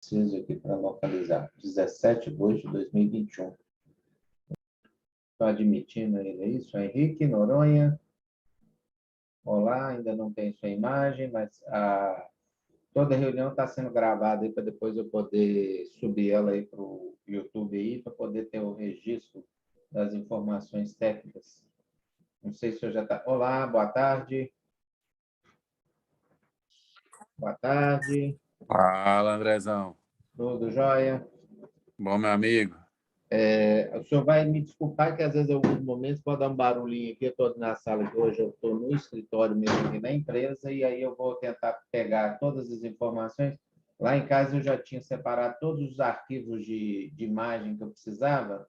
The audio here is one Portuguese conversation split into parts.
Preciso aqui para localizar. 17/2/2021. Estou admitindo ele, é isso? Henrique Noronha. Olá, ainda não tem sua imagem, mas toda reunião está sendo gravada aí para depois eu poder subir ela aí para o YouTube aí, para poder ter o registro das informações técnicas. Não sei se o senhor já está... Olá, boa tarde. Boa tarde. Fala, Andrezão. Tudo jóia? Bom, meu amigo. O senhor vai me desculpar que às vezes, em alguns momentos, pode dar um barulhinho aqui. Eu estou na sala de hoje, eu estou no escritório mesmo aqui na empresa, e aí eu vou tentar pegar todas as informações. Lá em casa eu já tinha separado todos os arquivos de imagem que eu precisava,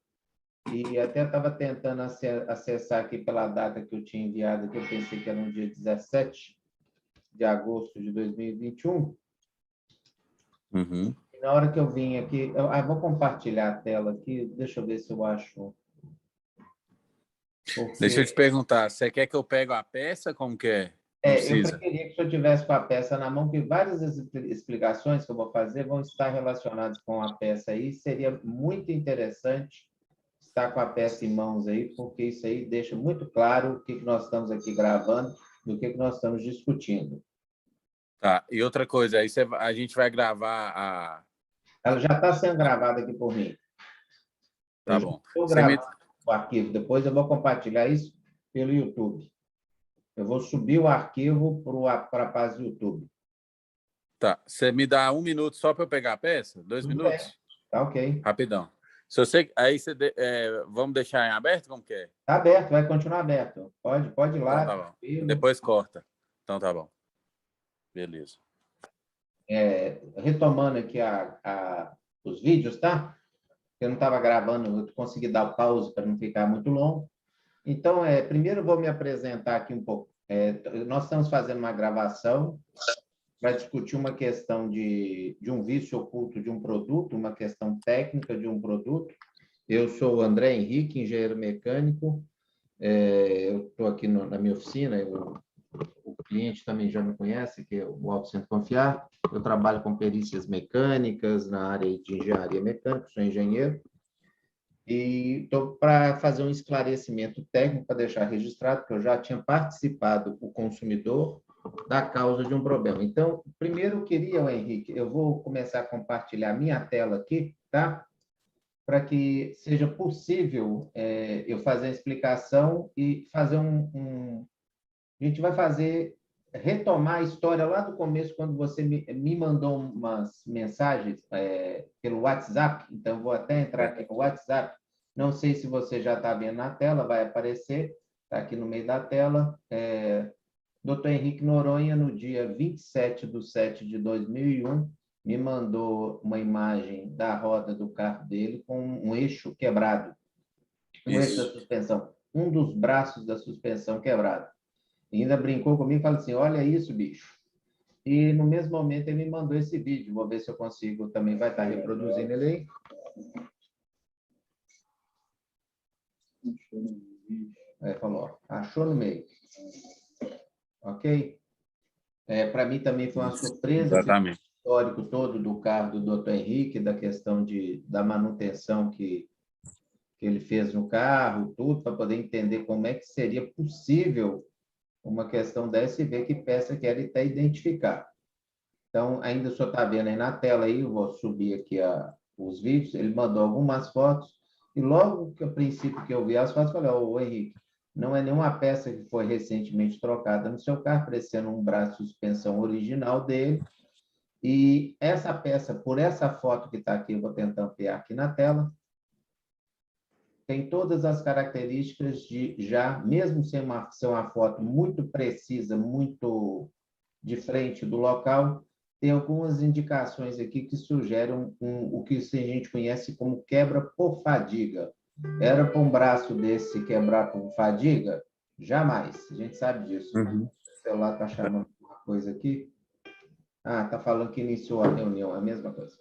e até estava tentando acessar aqui pela data que eu tinha enviado, que eu pensei que era no dia 17 de agosto de 2021. Uhum. Na hora que eu vim aqui, vou compartilhar a tela aqui, deixa eu ver se eu acho. Deixa eu te perguntar, você quer que eu pegue a peça? Como que é? Não Eu precisa. preferia que o senhor tivesse com a peça na mão, porque várias das explicações que eu vou fazer vão estar relacionadas com a peça aí. Seria muito interessante estar com a peça em mãos aí, porque isso aí deixa muito claro o que nós estamos aqui gravando, do que nós estamos discutindo. Tá, e outra coisa, aí a gente vai gravar a... Ela já está sendo gravada aqui por mim. Tá Eu já bom. estou gravando o arquivo, depois eu vou compartilhar isso pelo YouTube. Eu vou subir o arquivo para a paz do YouTube. Tá, você me dá 1 minuto só para eu pegar a peça? 2 Tudo bem. minutos? Tá ok. Rapidão. Se você... Aí você... vamos deixar em aberto? Como que é? Está aberto, vai continuar aberto. Pode ir Então lá, tá bom. tranquilo. Depois corta. Então tá bom. Beleza. Retomando aqui os vídeos, tá? Eu não estava gravando, eu consegui dar pausa para não ficar muito longo. Então, primeiro eu vou me apresentar aqui um pouco. Nós estamos fazendo uma gravação para discutir uma questão de um vício oculto de um produto, uma questão técnica de um produto. Eu sou o André Henrique, engenheiro mecânico. Eu estou aqui na minha oficina, o cliente também já me conhece, que é o Auto Centro Confiar. Eu trabalho com perícias mecânicas na área de engenharia mecânica, sou engenheiro. E estou para fazer um esclarecimento técnico para deixar registrado que eu já tinha participado, o consumidor, da causa de um problema. Então, primeiro eu queria, Henrique, eu vou começar a compartilhar minha tela aqui, tá? Para que seja possível eu fazer a explicação e fazer a gente vai retomar a história lá do começo, quando você me mandou umas mensagens pelo WhatsApp. Então, vou até entrar aqui no WhatsApp. Não sei se você já está vendo na tela, vai aparecer, está aqui no meio da tela. Dr. Henrique Noronha, no dia 27/7/2001, me mandou uma imagem da roda do carro dele com um eixo quebrado. Eixo da suspensão. Um dos braços da suspensão quebrado. E ainda brincou comigo e falou assim, olha isso, bicho. E no mesmo momento ele me mandou esse vídeo. Vou ver se eu consigo, também vai estar reproduzindo ele aí. Falou, ó, achou no meio. Ok? Para mim também foi uma surpresa. Exatamente. O histórico todo do carro do Dr. Henrique, da questão da manutenção que ele fez no carro, tudo, para poder entender como é que seria possível uma questão dessa e ver que peça que era e até identificar. Então, ainda o senhor está vendo aí na tela, aí, eu vou subir aqui os vídeos, ele mandou algumas fotos, e logo que, a princípio, que eu vi as fotos, eu falei, ô Henrique, não é nenhuma peça que foi recentemente trocada no seu carro, parecendo um braço de suspensão original dele, e essa peça, por essa foto que está aqui, eu vou tentar ampliar aqui na tela, tem todas as características de já, mesmo ser uma foto muito precisa, muito de frente do local, tem algumas indicações aqui que sugerem o que a gente conhece como quebra por fadiga. Era para um braço desse quebrar por fadiga? Jamais, a gente sabe disso. Uhum. O celular está chamando uma coisa aqui. Está falando que iniciou a reunião, é a mesma coisa.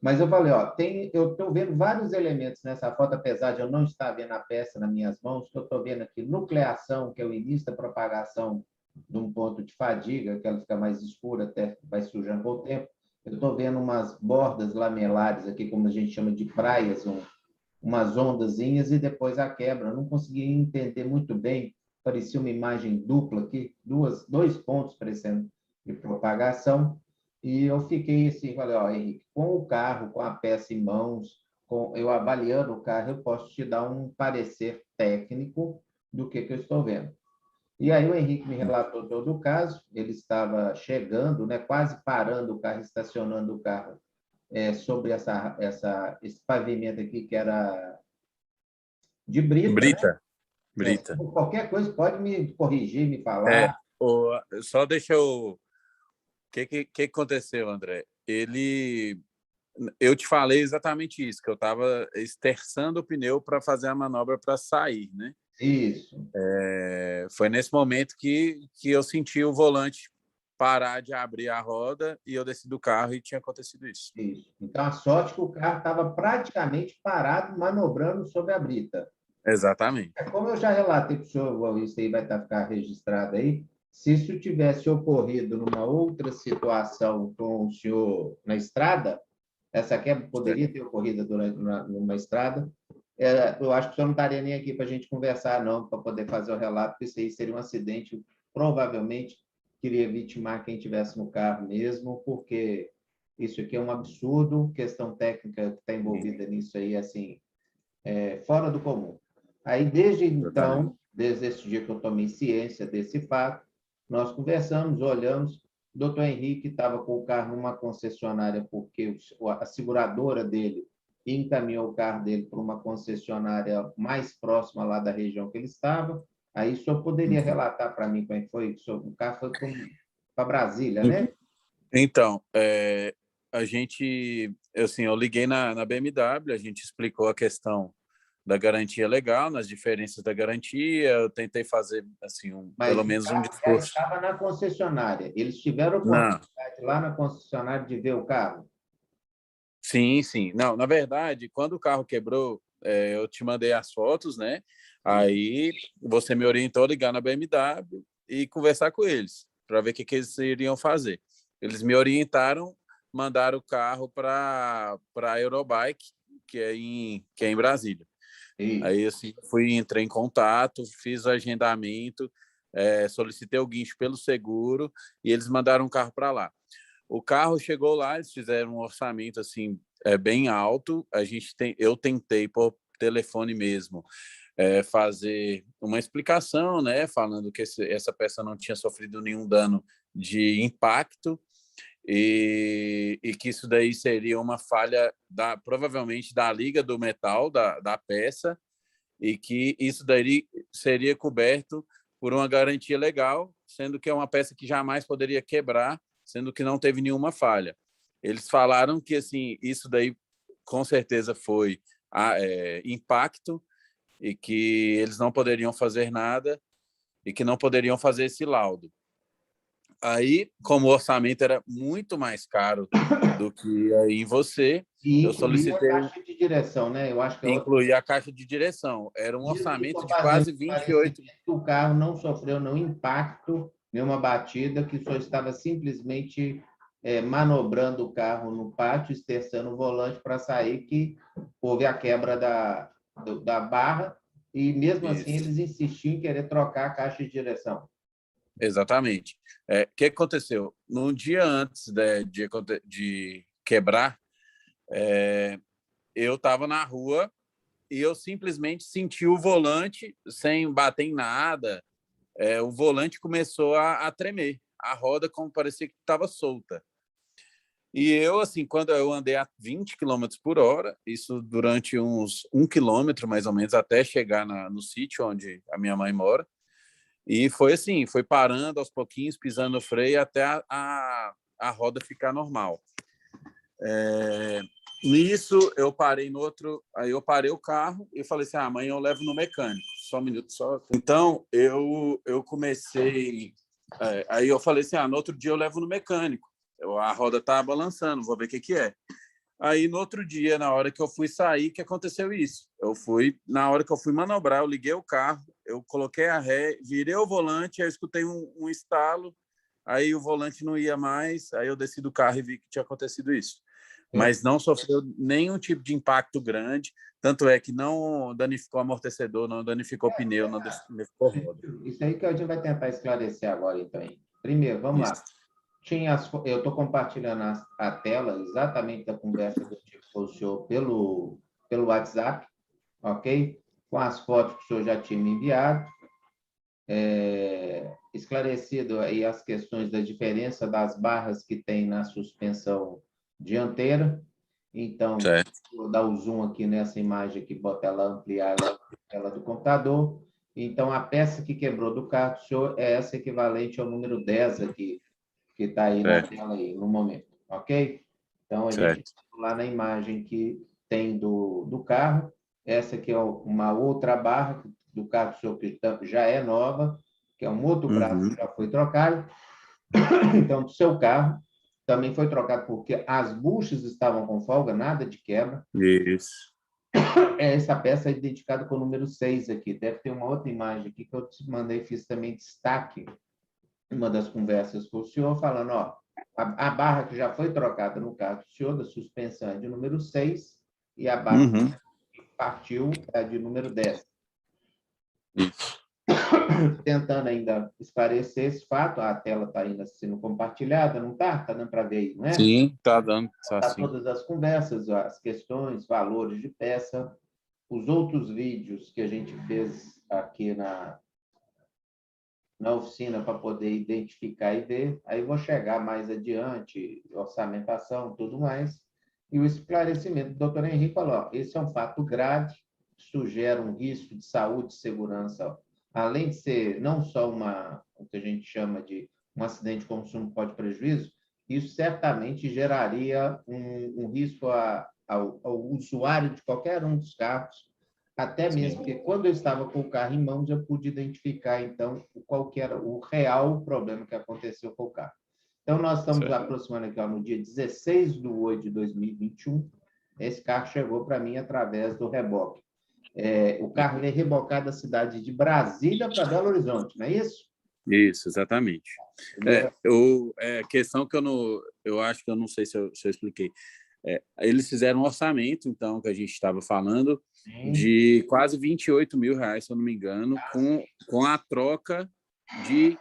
Mas eu falei, ó, eu estou vendo vários elementos nessa foto, apesar de eu não estar vendo a peça nas minhas mãos, que eu estou vendo aqui nucleação, que é o início da propagação de um ponto de fadiga, que ela fica mais escura, até vai sujando com o tempo. Eu estou vendo umas bordas lamelares aqui, como a gente chama de praias, umas ondazinhas e depois a quebra. Eu não consegui entender muito bem, parecia uma imagem dupla aqui, dois pontos parecendo de propagação, e eu fiquei assim, falei, ó, Henrique, com o carro, com a peça em mãos, eu avaliando o carro, eu posso te dar um parecer técnico do que eu estou vendo. E aí o Henrique me relatou todo o caso, ele estava chegando, né, quase parando o carro, estacionando o carro sobre esse pavimento aqui que era de brita, né? Brita, Brita. Qualquer coisa pode me corrigir, me É, falar. só deixa eu... O que aconteceu, André? Eu te falei exatamente isso, que eu estava esterçando o pneu para fazer a manobra para sair, né? Isso, Foi nesse momento que eu senti o volante parar de abrir a roda e eu desci do carro e tinha acontecido isso. isso. Então, a sorte é que o carro estava praticamente parado, manobrando sobre a brita. Exatamente. Como eu já relatei para o senhor, isso aí vai ficar registrado aí, se isso tivesse ocorrido numa outra situação com o senhor na estrada, essa quebra poderia ter ocorrido numa estrada, eu acho que o senhor não estaria nem aqui para a gente conversar, não, para poder fazer o relato, porque isso aí seria um acidente, provavelmente queria vitimar quem estivesse no carro mesmo, porque isso aqui é um absurdo, questão técnica que está envolvida nisso aí, assim, fora do comum. Aí, desde Exatamente. então, desde esse dia que eu tomei ciência desse fato, nós conversamos, olhamos, o doutor Henrique estava com o carro numa concessionária, porque a seguradora dele encaminhou o carro dele para uma concessionária mais próxima lá da região que ele estava. Aí o senhor poderia relatar para mim como é que foi? O carro foi para Brasília, né? Então, a gente, assim, eu liguei na BMW, a gente explicou a questão da garantia legal, nas diferenças da garantia, eu tentei fazer, assim, Mas pelo o menos um carro já discurso. estava na concessionária. Eles tiveram Não, oportunidade lá na concessionária de ver o carro? sim, sim. Não, na verdade, quando o carro quebrou, eu te mandei as fotos, né? Sim. Aí você me orientou a ligar na BMW e conversar com eles, para ver o que eles iriam fazer. Eles me orientaram, mandaram o carro para a Eurobike, que é em Brasília. Isso. Aí assim, entrei em contato, fiz o agendamento, solicitei o guincho pelo seguro e eles mandaram um carro para lá. O carro chegou lá, eles fizeram um orçamento assim bem alto. Eu tentei por telefone mesmo fazer uma explicação, né, falando que essa peça não tinha sofrido nenhum dano de impacto e que isso daí seria uma falha provavelmente da liga do metal da peça e que isso daí seria coberto por uma garantia legal, sendo que é uma peça que jamais poderia quebrar, sendo que não teve nenhuma falha. Eles falaram que assim isso daí com certeza foi impacto e que eles não poderiam fazer nada e que não poderiam fazer esse laudo. Aí, como o orçamento era muito mais caro do que aí em você, E eu incluía a solicitei caixa de direção, né? Eu acho que é outro. incluir a caixa de direção. Era um Isso que orçamento estou de fazendo quase 28. parecimento que o carro não sofreu nenhum impacto, nenhuma batida, que só estava simplesmente manobrando o carro no pátio, esterçando o volante para sair, que houve a quebra da barra, e mesmo assim Isso, eles insistiam em querer trocar a caixa de direção. exatamente. O que aconteceu? No dia antes de quebrar, eu estava na rua e eu simplesmente senti o volante sem bater em nada. O volante começou a tremer. A roda como parecia que estava solta. E eu, assim, quando eu andei a 20 quilômetros por hora, isso durante uns 1 quilômetro, mais ou menos, até chegar no sítio onde a minha mãe mora. E foi assim, foi parando aos pouquinhos, pisando no freio, até a roda ficar normal. Nisso, eu parei no outro... Aí eu parei o carro e falei assim, amanhã eu levo no mecânico. Só um minuto, só... Então, eu comecei... aí eu falei assim, no outro dia eu levo no mecânico. A roda tá balançando, vou ver o que é. Aí, no outro dia, na hora que eu fui sair, que aconteceu isso? Na hora que eu fui manobrar, eu liguei o carro, eu coloquei a ré, virei o volante, aí eu escutei um estalo, aí o volante não ia mais, aí eu desci do carro e vi que tinha acontecido isso. Mas não sofreu nenhum tipo de impacto grande, tanto é que não danificou amortecedor, não danificou pneu, não danificou roda. Isso aí que a gente vai tentar esclarecer agora, então. Primeiro, vamos lá. Isso. Eu estou compartilhando a tela exatamente da conversa que eu tive com o senhor pelo WhatsApp, ok? Com as fotos que o senhor já tinha me enviado. Esclarecido aí as questões da diferença das barras que tem na suspensão dianteira. Então, vou dar o zoom aqui nessa imagem aqui, bota ela ampliar a tela do computador. Então, a peça que quebrou do carro do senhor é essa equivalente ao número 10 aqui, que está aí na tela aí, no momento, ok? Então, a gente lá na imagem que tem do carro, essa aqui é uma outra barra do carro do senhor que já é nova, que é um outro braço que já foi trocado. Então, do seu carro também foi trocado porque as buchas estavam com folga, nada de quebra. Isso. Essa peça é identificada com o número 6 aqui. Deve ter uma outra imagem aqui que eu te mandei, fiz também destaque uma das conversas com o senhor, falando, ó, a barra que já foi trocada no carro do senhor, da suspensão, é de número 6, e a barra que partiu é de número 10. Isso. Tentando ainda esclarecer esse fato, a tela está ainda sendo compartilhada, não está? Está dando para ver aí, não é? Sim, está dando. Está todas as conversas, as questões, valores de peça, os outros vídeos que a gente fez aqui na oficina para poder identificar e ver. Aí vou chegar mais adiante, orçamentação, tudo mais. E o esclarecimento do doutor Henrique falou, ó, esse é um fato grave, sugere um risco de saúde e segurança, ó, além de ser não só o que a gente chama de um acidente de consumo que pode prejuízo, isso certamente geraria um risco ao usuário de qualquer um dos carros, até mesmo porque quando eu estava com o carro em mãos, eu pude identificar, então, qual que era o real problema que aconteceu com o carro. Então, nós estamos aproximando aqui, ó, no dia 16 de 8 de 2021, esse carro chegou para mim através do reboque. O carro veio rebocado da cidade de Brasília para Belo Horizonte, não é isso? Isso, exatamente. Questão que eu acho que eu não sei se eu expliquei. Eles fizeram um orçamento, então, que a gente estava falando, de quase R$28 mil, se eu não me engano, com a troca de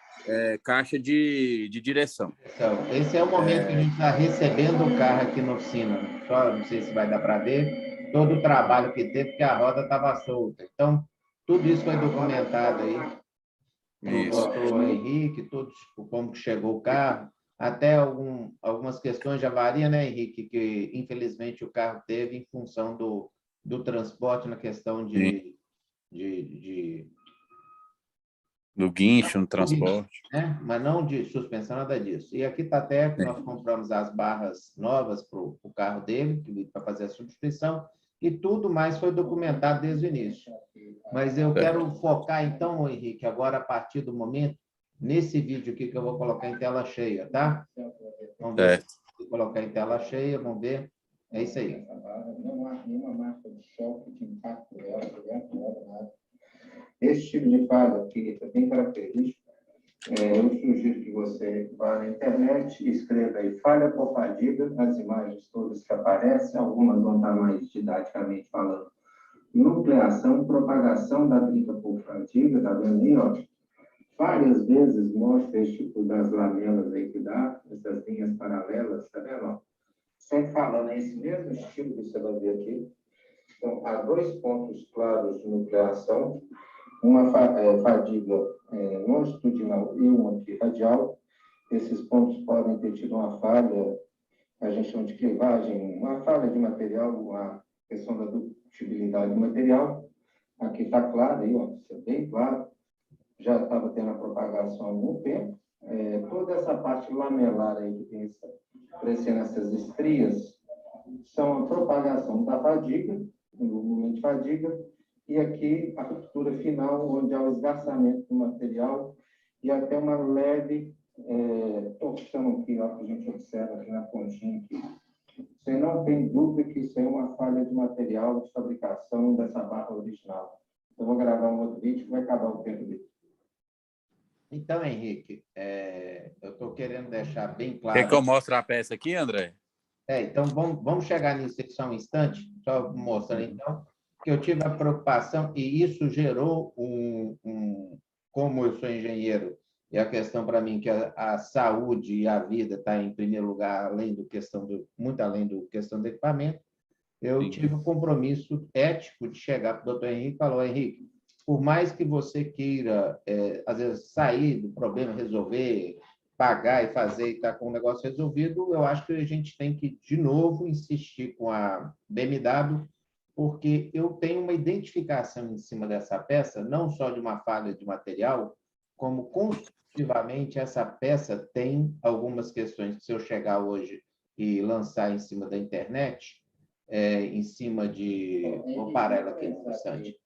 caixa de direção. Então, esse é o momento que a gente está recebendo o carro aqui na oficina. Só não sei se vai dar para ver todo o trabalho que teve, porque a roda estava solta. Então, tudo isso foi documentado aí no doutor Henrique, como chegou o carro, até algumas questões de avaria, né, Henrique, que infelizmente o carro teve em função do transporte na questão do guincho, no transporte. Né? Mas não de suspensão, nada disso. E aqui está até que nós compramos as barras novas para o carro dele, para fazer a substituição, e tudo mais foi documentado desde o início. Mas eu quero focar, então, Henrique, agora, a partir do momento, nesse vídeo aqui que eu vou colocar em tela cheia, tá? Vamos ver se eu colocar em tela cheia, vamos ver. É isso aí. Não há nenhuma marca de choque de impacto nada. Esse tipo de falha aqui é bem característico. Eu sugiro que você vá na internet e escreva aí falha por fadiga, as imagens todas que aparecem, algumas vão estar mais didaticamente falando. Nucleação, propagação da trinca por fadiga, tá vendo aí, ó? Várias vezes mostra esse tipo das lamelas aí que dá, essas linhas paralelas, tá vendo, ó? Sempre falando, é esse mesmo estilo que você vai ver aqui. Então, há dois pontos claros de nucleação, uma fadiga longitudinal e uma aqui radial. Esses pontos podem ter tido uma falha, a gente chama de clivagem, uma falha de material, uma questão da dutibilidade do material. Aqui está claro, aí, ó, isso é bem claro. Já estava tendo a propagação há algum tempo. Toda essa parte lamelar aí que tem aparecendo essas estrias são a propagação da fadiga, no momento de fadiga, e aqui a ruptura final, onde há o esgarçamento do material e até uma leve torção aqui, ó, que a gente observa aqui na pontinha. Aqui. Você não tem dúvida que isso é uma falha de material de fabricação dessa barra original. Eu vou gravar um outro vídeo que vai acabar o tempo dele. Então, Henrique, eu estou querendo deixar bem Quer que eu claro. mostre a peça aqui, André? Então, vamos chegar nisso aqui só um instante, só mostrando, então, que eu tive a preocupação, e isso gerou como eu sou engenheiro, e a questão para mim que a saúde e a vida está em primeiro lugar, muito além do questão do equipamento, eu Sim. tive o compromisso ético de chegar para o doutor Henrique e falar, Henrique, por mais que você queira, às vezes, sair do problema, resolver, pagar e fazer e estar com o negócio resolvido, eu acho que a gente tem que, de novo, insistir com a BMW, porque eu tenho uma identificação em cima dessa peça, não só de uma falha de material, como construtivamente essa peça tem algumas questões que, se eu chegar hoje e lançar em cima da internet, em cima de... Vou parar ela aqui no instante.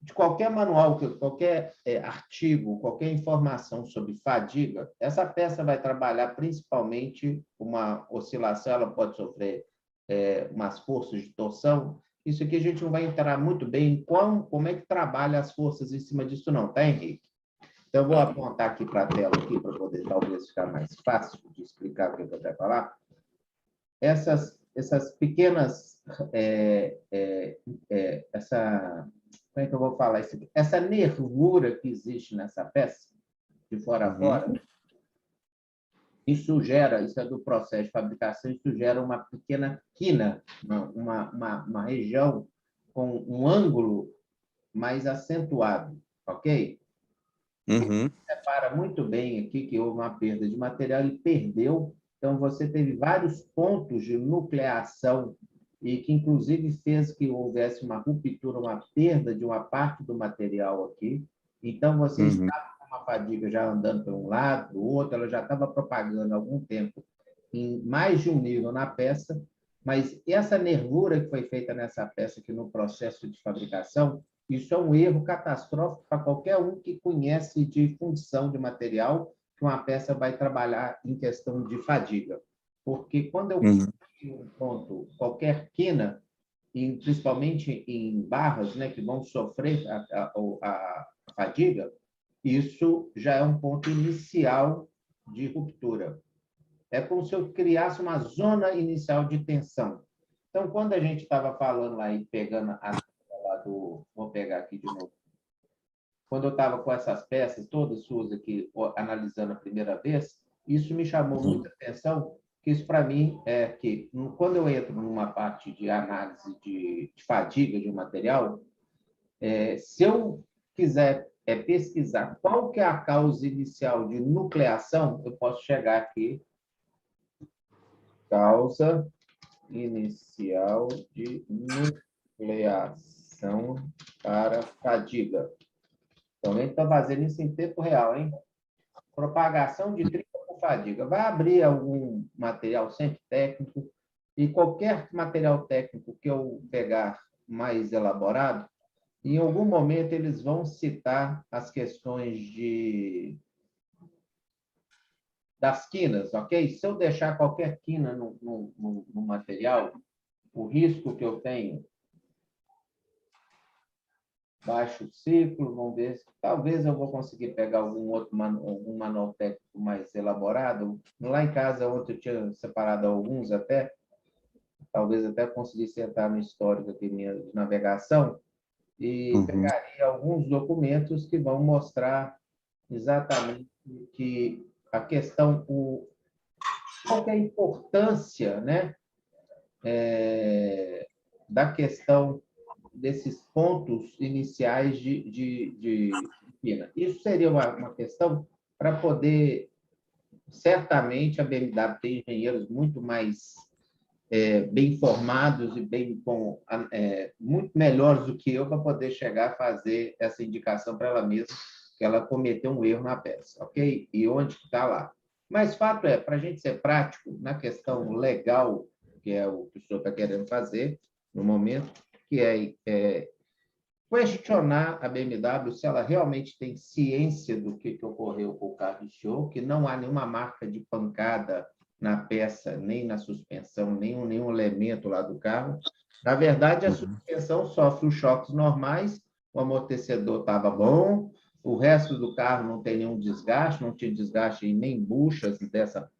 De qualquer manual, qualquer artigo, qualquer informação sobre fadiga, essa peça vai trabalhar principalmente uma oscilação, ela pode sofrer umas forças de torção. Isso aqui a gente não vai entrar muito bem em como é que trabalha as forças em cima disso, não, tá, Henrique? Então, eu vou apontar aqui para a tela aqui para poder talvez ficar mais fácil de explicar o que eu vou falar. Essas pequenas, como é que eu vou falar isso aqui? Essa nervura que existe nessa peça, de fora a fora, isso é do processo de fabricação, isso gera uma pequena quina, uma região com um ângulo mais acentuado, ok? Uhum. Repara muito bem aqui que houve uma perda de material, ele perdeu, então você teve vários pontos de nucleação e que, inclusive, fez que houvesse uma ruptura, uma perda de uma parte do material aqui. Então, você estava com uma fadiga já andando para um lado, para o outro, ela já estava propagando há algum tempo em mais de um nível na peça, mas essa nervura que foi feita nessa peça aqui no processo de fabricação, isso é um erro catastrófico para qualquer um que conhece de função de material que uma peça vai trabalhar em questão de fadiga. Porque quando eu um ponto, qualquer quina, principalmente em barras, né, que vão sofrer a fadiga, isso já é um ponto inicial de ruptura. É como se eu criasse uma zona inicial de tensão. Então, quando a gente estava falando lá e pegando a lá do... Vou pegar aqui de novo. Quando eu estava com essas peças todas suas aqui, analisando a primeira vez, isso me chamou muita atenção, que isso para mim é que, quando eu entro numa parte de análise de fadiga de um material, se eu quiser pesquisar qual que é a causa inicial de nucleação, eu posso chegar aqui, causa inicial de nucleação para fadiga. Então, a gente está fazendo isso em tempo real, hein? Propagação de trinca por fadiga. Vai abrir algum material sempre técnico, e qualquer material técnico que eu pegar mais elaborado, em algum momento eles vão citar as questões das quinas, ok? Se eu deixar qualquer quina no material, o risco que eu tenho, baixo ciclo, vamos ver, talvez eu vou conseguir pegar algum manual técnico mais elaborado. Lá em casa, ontem eu tinha separado alguns até, talvez até conseguisse entrar no histórico aqui minha de navegação, e pegaria alguns documentos que vão mostrar exatamente que a questão, qual que é a importância, né, da questão desses pontos iniciais de quina. Isso seria uma questão para poder, certamente, a BMW tem engenheiros muito mais bem informados e muito melhores do que eu para poder chegar a fazer essa indicação para ela mesma que ela cometeu um erro na peça, ok? E onde está lá. Mas fato é, para a gente ser prático na questão legal, que é o que o senhor está querendo fazer no momento, que é questionar a BMW se ela realmente tem ciência do que ocorreu com o carro do senhor, que não há nenhuma marca de pancada na peça, nem na suspensão, nenhum elemento lá do carro. Na verdade, a suspensão sofre os choques normais, o amortecedor estava bom, O resto do carro não tem nenhum desgaste, não tinha desgaste em nem buchas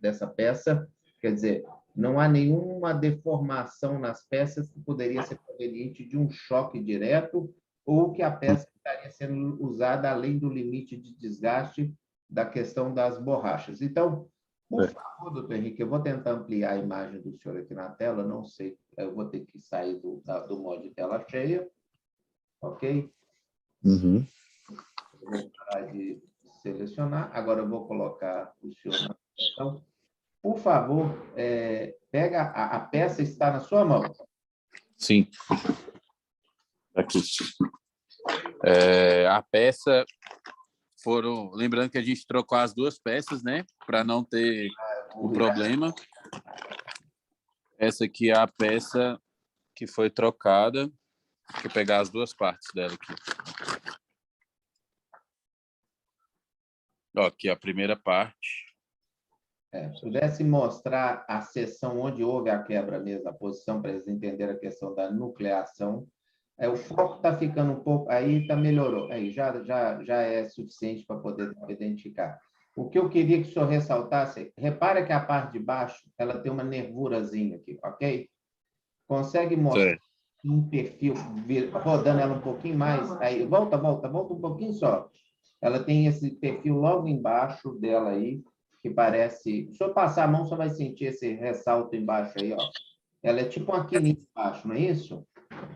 dessa peça. Quer dizer, não há nenhuma deformação nas peças que poderia ser proveniente de um choque direto ou que a peça estaria sendo usada além do limite de desgaste da questão das borrachas. Então, por favor, doutor Henrique, eu vou tentar ampliar a imagem do senhor aqui na tela, não sei, eu vou ter que sair do modo de tela cheia, ok? Uhum. Eu vou parar de selecionar, agora eu vou colocar o senhor na questão. Por favor, pega a peça está na sua mão. Sim. Aqui. A peça foram... Lembrando que a gente trocou as duas peças, né? Para não ter o problema. Essa aqui é a peça que foi trocada. Deixa eu pegar as duas partes dela aqui. Ó, aqui a primeira parte. Se pudesse mostrar a seção onde houve a quebra mesmo, a posição, para eles entenderem a questão da nucleação. O foco está ficando um pouco... Aí melhorou. Aí já é suficiente para poder identificar. O que eu queria que o senhor ressaltasse, repara que a parte de baixo ela tem uma nervurazinha aqui, ok? Consegue mostrar um perfil, rodando ela um pouquinho mais? Aí, volta um pouquinho só. Ela tem esse perfil logo embaixo dela aí, que parece... Se eu passar a mão, você vai sentir esse ressalto embaixo aí, ó. Ela é tipo uma quininha embaixo, não é isso?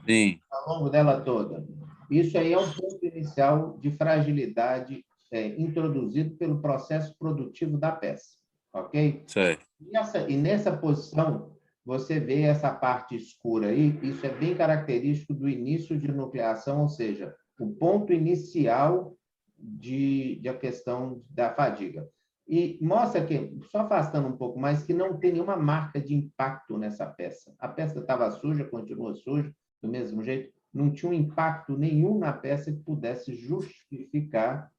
Sim. Ao longo dela toda. Isso aí é um ponto inicial de fragilidade introduzido pelo processo produtivo da peça, ok? Certo. E nessa posição, você vê essa parte escura aí, isso é bem característico do início de nucleação, ou seja, o ponto inicial a questão da fadiga. E mostra que, só afastando um pouco mais, que não tem nenhuma marca de impacto nessa peça. A peça estava suja, continua suja, do mesmo jeito, não tinha um impacto nenhum na peça que pudesse justificar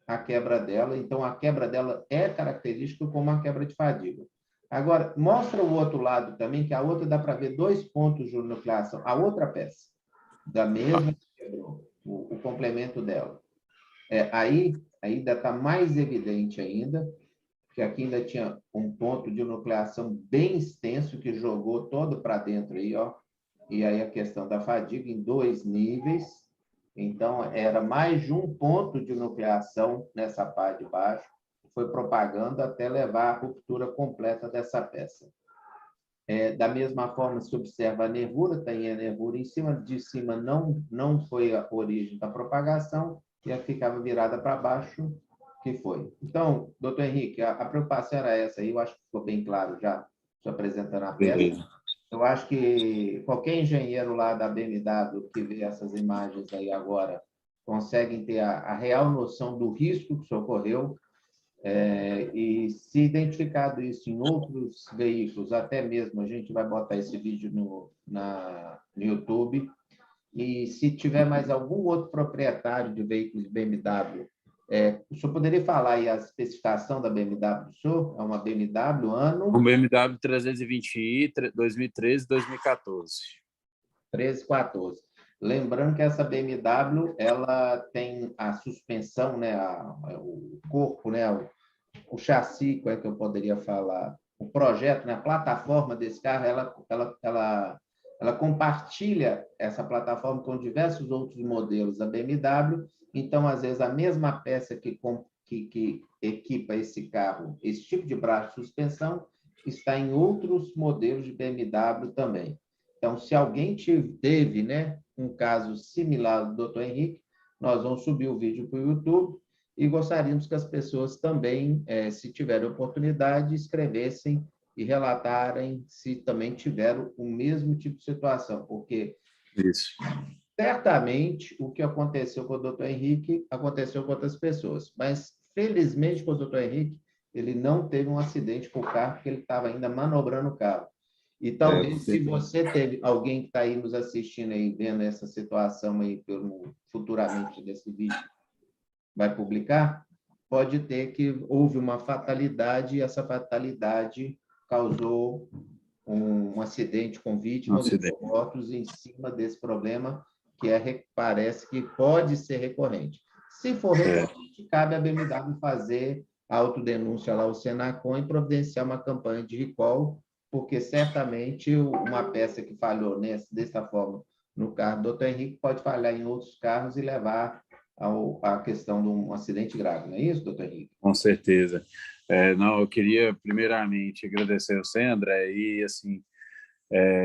a quebra dela. Então, a quebra dela é característica como uma quebra de fadiga. Agora, mostra o outro lado também, que a outra dá para ver 2 pontos de nucleação. A outra peça, da mesma que quebrou, o complemento dela. Aí ainda está mais evidente ainda, que aqui ainda tinha um ponto de nucleação bem extenso, que jogou todo para dentro aí, ó. E aí a questão da fadiga em 2 níveis. Então, era mais de um ponto de nucleação nessa parte de baixo, foi propagando até levar à ruptura completa dessa peça. Da mesma forma, se observa a nervura, tem a nervura em cima, de cima não foi a origem da propagação, e a que ficava virada para baixo, que foi. Então, doutor Henrique, a preocupação era essa aí, eu acho que ficou bem claro já, estou apresentando a peça. Beleza. Eu acho que qualquer engenheiro lá da BMW que vê essas imagens aí agora conseguem ter a real noção do risco que ocorreu, e se identificado isso em outros veículos, até mesmo a gente vai botar esse vídeo no YouTube, e se tiver mais algum outro proprietário de veículos BMW, o senhor poderia falar aí a especificação da BMW do senhor? É uma BMW ano... Um BMW 320i, 2013, 2014. 13, 14. Lembrando que essa BMW, ela tem a suspensão, né, o corpo, né, o chassi, como é que eu poderia falar? O projeto, né, a plataforma desse carro, ela compartilha essa plataforma com diversos outros modelos da BMW. Então, às vezes, a mesma peça que equipa esse carro, esse tipo de braço de suspensão, está em outros modelos de BMW também. Então, se alguém teve, né, um caso similar do Dr. Henrique, nós vamos subir o vídeo para o YouTube e gostaríamos que as pessoas também, se tiverem oportunidade, escrevessem e relatarem se também tiveram o mesmo tipo de situação, porque Isso. certamente o que aconteceu com o Dr. Henrique aconteceu com outras pessoas, mas felizmente com o Dr. Henrique ele não teve um acidente com o carro, porque ele estava ainda manobrando o carro. E talvez, se você teve alguém que está aí nos assistindo aí, vendo essa situação aí futuramente desse vídeo, vai publicar, pode ter que houve uma fatalidade e essa fatalidade causou um acidente com vítimas e mortos em cima desse problema que parece que pode ser recorrente. Se for recorrente, cabe à BMW fazer a autodenúncia lá ao Senacom e providenciar uma campanha de recall, porque certamente uma peça que falhou dessa forma no carro do Dr. Henrique pode falhar em outros carros e levar à questão de um acidente grave, não é isso, doutor Henrique? Com certeza. Não, eu queria primeiramente agradecer você, André, e assim,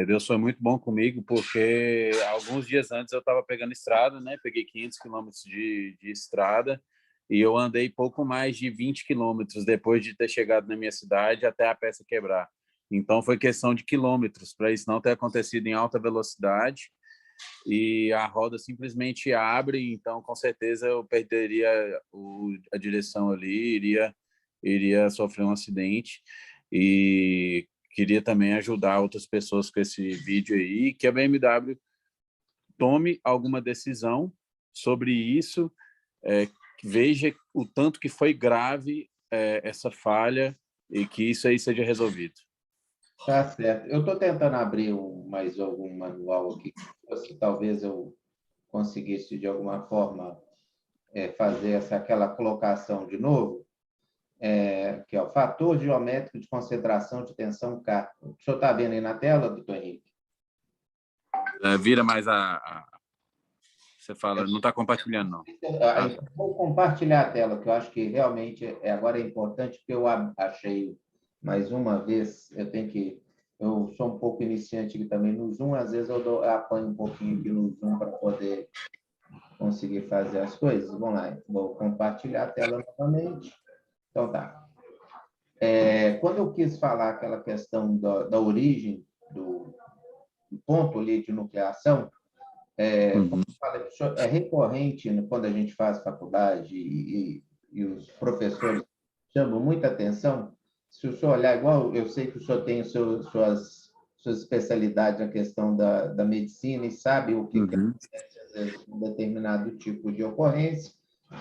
Deus foi muito bom comigo, porque alguns dias antes eu estava pegando estrada, né? Peguei 500 quilômetros de estrada e eu andei pouco mais de 20 quilômetros depois de ter chegado na minha cidade até a peça quebrar. Então foi questão de quilômetros para isso não ter acontecido em alta velocidade e a roda simplesmente abre, então com certeza eu perderia a direção ali, iria sofrer um acidente. E queria também ajudar outras pessoas com esse vídeo aí, que a BMW tome alguma decisão sobre isso, veja o tanto que foi grave essa falha e que isso aí seja resolvido. Tá certo. Eu estou tentando abrir mais algum manual aqui, se talvez eu conseguisse, de alguma forma, fazer aquela colocação de novo, que é o fator geométrico de concentração de tensão K. O senhor está vendo aí na tela, doutor Henrique? Vira mais Você fala, não está compartilhando, não. Vou compartilhar a tela, que eu acho que realmente agora é importante, porque eu achei, mais uma vez, eu sou um pouco iniciante aqui também no Zoom, às vezes eu apanho um pouquinho aqui no Zoom para poder conseguir fazer as coisas. Vamos lá, vou compartilhar a tela novamente. Então, tá. Quando eu quis falar aquela questão da origem do ponto ali de nucleação, como eu falei, é recorrente quando a gente faz faculdade e os professores chamam muita atenção. Se o senhor olhar, igual eu sei que o senhor tem suas especialidades na questão da medicina e sabe o que acontece, às vezes, com um determinado tipo de ocorrência.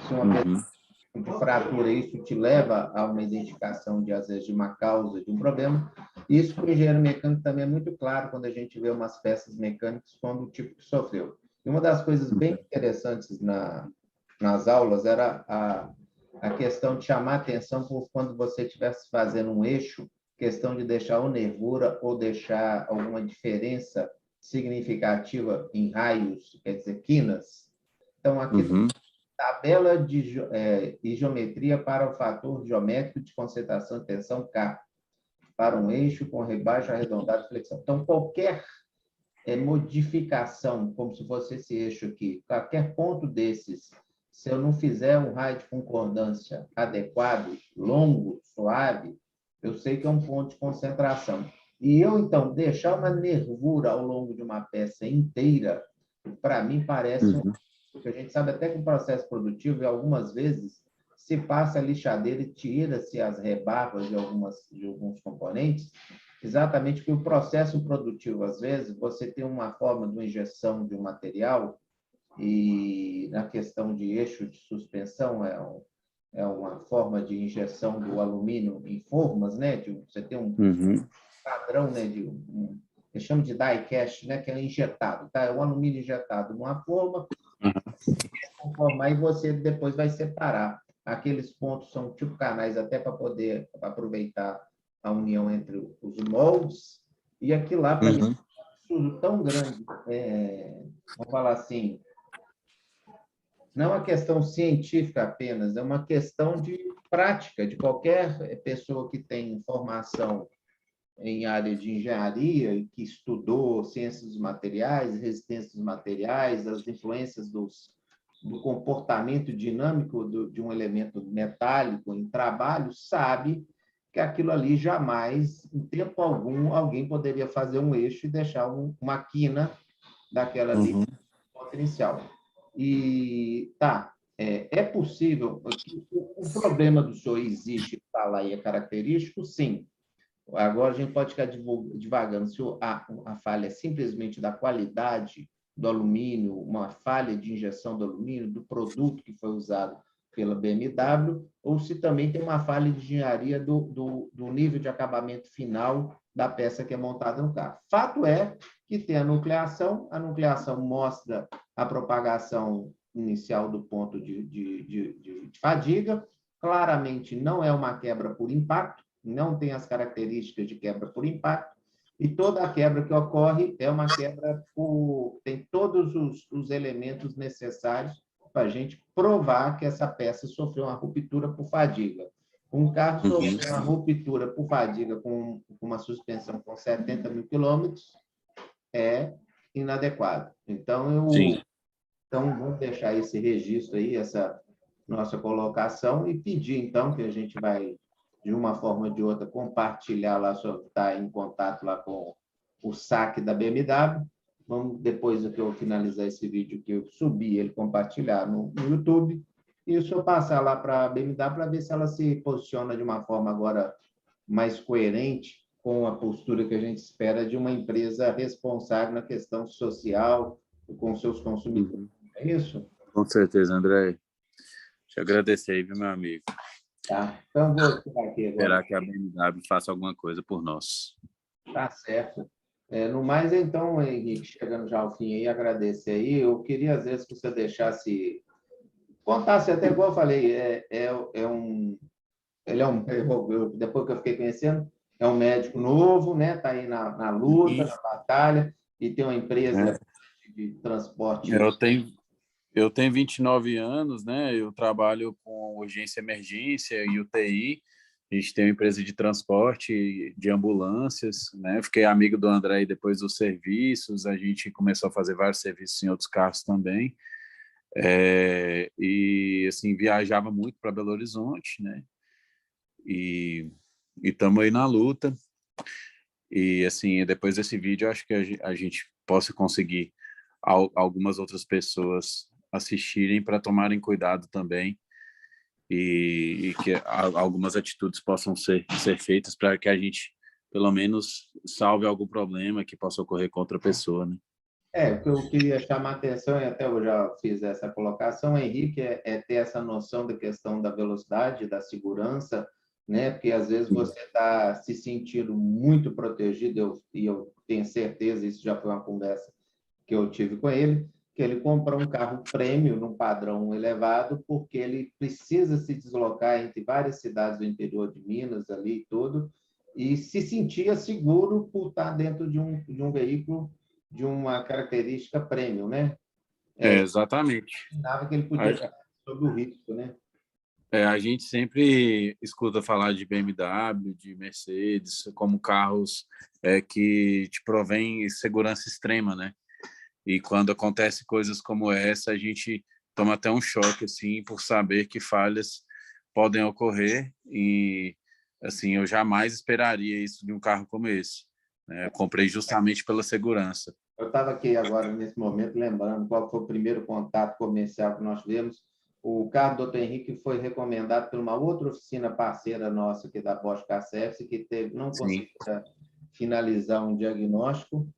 Se uma pessoa de fratura, isso te leva a uma identificação, às vezes, de uma causa, de um problema. Isso, para o engenheiro mecânico, também é muito claro quando a gente vê umas peças mecânicas, quando o tipo que sofreu. E uma das coisas bem interessantes nas aulas era a questão de chamar atenção por quando você estivesse fazendo um eixo, questão de deixar ou nervura ou deixar alguma diferença significativa em raios, quer dizer, quinas. Então, aqui tabela e geometria para o fator geométrico de concentração de tensão K, para um eixo com rebaixo arredondado de flexão. Então, qualquer modificação, como se fosse esse eixo aqui, qualquer ponto desses, se eu não fizer um raio de concordância adequado, longo, suave, eu sei que é um ponto de concentração. E eu, então, deixar uma nervura ao longo de uma peça inteira, para mim, parece porque a gente sabe até que o processo produtivo, algumas vezes, se passa a lixadeira e tira-se as rebarbas de alguns componentes, exatamente porque o processo produtivo, às vezes, você tem uma forma de injeção de um material e na questão de eixo de suspensão é uma forma de injeção do alumínio em formas, né? Você tem um padrão, né? Que chama de die cast, né? Que é injetado, tá? É um alumínio injetado numa forma, aí você depois vai separar. Aqueles pontos são tipo canais até para poder aproveitar a união entre os moldes, e aquilo lá, para mim, é um absurdo tão grande. Vamos falar assim, não é uma questão científica apenas, é uma questão de prática, de qualquer pessoa que tem formação em área de engenharia e que estudou ciências dos materiais, resistência dos materiais, as influências do comportamento dinâmico de um elemento metálico em trabalho, sabe que aquilo ali jamais, em tempo algum, alguém poderia fazer um eixo e deixar uma quina daquela ali inicial. E é possível. O problema do senhor existe, está lá e é característico, sim. Agora a gente pode ficar divagando se a falha é simplesmente da qualidade do alumínio, uma falha de injeção do alumínio, do produto que foi usado pela BMW, ou se também tem uma falha de engenharia do nível de acabamento final da peça que é montada no carro. Fato é que tem a nucleação mostra a propagação inicial do ponto de fadiga. Claramente não é uma quebra por impacto, não tem as características de quebra por impacto, e toda a quebra que ocorre é uma quebra tem todos os elementos necessários para a gente provar que essa peça sofreu uma ruptura por fadiga. Um carro sofreu uma ruptura por fadiga com uma suspensão com 70 mil quilômetros é inadequado. Então, vamos deixar esse registro aí, essa nossa colocação, e pedir, então, que a gente vai, de uma forma ou de outra, compartilhar lá, estar em contato lá com o saque da BMW. Vamos, depois que eu finalizar esse vídeo, que eu subir ele, compartilhar no YouTube, e o senhor passar lá para a BMW para ver se ela se posiciona de uma forma agora mais coerente com a postura que a gente espera de uma empresa responsável na questão social com seus consumidores. É isso? Com certeza, André. Te agradecer aí, viu, meu amigo? Tá. Então, vou tirar aqui agora. Esperar que a BMW faça alguma coisa por nós. Tá certo. No mais, então, Henrique, chegando já ao fim aí, agradecer aí. Eu queria, às vezes, que você deixasse, contasse, até igual eu falei, ele é um, depois que eu fiquei conhecendo, é um médico novo, né? Está aí na luta, na batalha, e tem uma empresa de transporte. Eu tenho 29 anos, né? Eu trabalho com urgência e emergência e UTI. A gente tem uma empresa de transporte de ambulâncias, né? Fiquei amigo do André depois dos serviços. A gente começou a fazer vários serviços em outros carros também. E assim, viajava muito para Belo Horizonte, né? E estamos aí na luta. E assim, depois desse vídeo, eu acho que a gente possa conseguir algumas outras pessoas assistirem para tomarem cuidado também e que algumas atitudes possam ser feitas para que a gente, pelo menos, salve algum problema que possa ocorrer com outra pessoa, né? O que eu queria chamar a atenção, e até eu já fiz essa colocação, Henrique, ter essa noção da questão da velocidade, da segurança, né? Porque às vezes você está se sentindo muito protegido, e eu tenho certeza, isso já foi uma conversa que eu tive com ele, que ele comprou um carro prêmio num padrão elevado, porque ele precisa se deslocar entre várias cidades do interior de Minas, ali e tudo, e se sentia seguro por estar dentro de um veículo de uma característica premium, né? Exatamente. Imaginava que ele podia estar sob o risco, né? A gente sempre escuta falar de BMW, de Mercedes, como carros que te provêm segurança extrema, né? E quando acontece coisas como essa, a gente toma até um choque, assim, por saber que falhas podem ocorrer e, assim, eu jamais esperaria isso de um carro como esse, né? Eu comprei justamente pela segurança. Eu estava aqui agora, nesse momento, lembrando qual foi o primeiro contato comercial que nós tivemos. O carro do Dr. Henrique foi recomendado por uma outra oficina parceira nossa, aqui da Bosch Cassef, que não conseguiu finalizar um diagnóstico.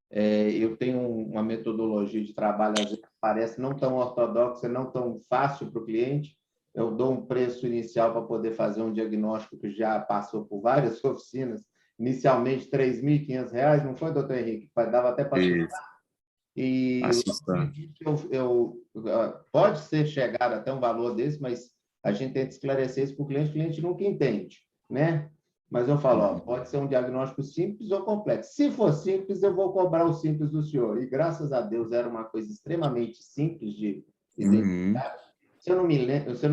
Eu tenho uma metodologia de trabalho, às vezes parece não tão ortodoxa, não tão fácil para o cliente. Eu dou um preço inicial para poder fazer um diagnóstico que já passou por várias oficinas, inicialmente R$ 3.500, não foi, doutor Henrique? Dava até para assustar. E pode ser chegado até um valor desse, mas a gente tenta esclarecer isso para o cliente nunca entende, né? Mas eu falo, pode ser um diagnóstico simples ou complexo. Se for simples, eu vou cobrar o simples do senhor. E graças a Deus era uma coisa extremamente simples de identificar. Se eu não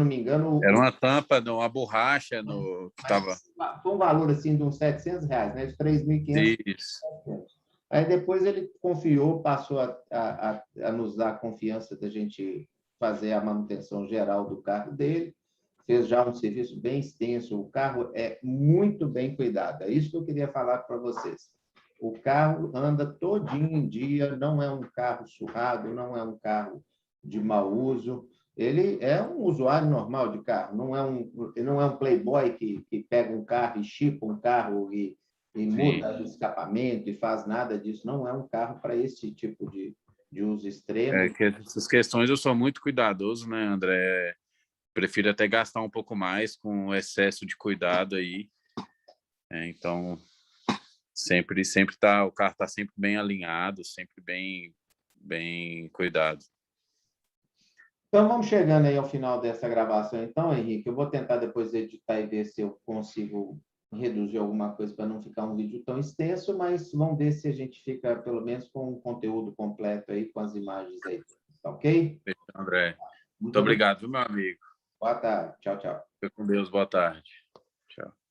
me engano... Era uma tampa, uma borracha que estava... Foi um valor assim de uns R$ 700, né? De 3.500. Aí depois ele confiou, passou a nos dar a confiança da gente fazer a manutenção geral do carro dele, fez já um serviço bem extenso, o carro é muito bem cuidado, é isso que eu queria falar para vocês. O carro anda todinho em dia, não é um carro surrado, não é um carro de mau uso, ele é um usuário normal de carro, não é um playboy que pega um carro e chipa um carro e muda o escapamento e faz nada disso. Não é um carro para esse tipo de uso extremo. Essas questões eu sou muito cuidadoso, né, André? Prefiro até gastar um pouco mais com o excesso de cuidado aí. Então, o carro está sempre bem alinhado, sempre bem cuidado. Então, vamos chegando aí ao final dessa gravação, então, Henrique. Eu vou tentar depois editar e ver se eu consigo reduzir alguma coisa para não ficar um vídeo tão extenso, mas vamos ver se a gente fica, pelo menos, com o conteúdo completo aí, com as imagens aí. Tá ok? André. Muito Muito obrigado. obrigado, meu amigo. Boa tarde. Tchau, tchau. Fica com Deus. Boa tarde. Tchau.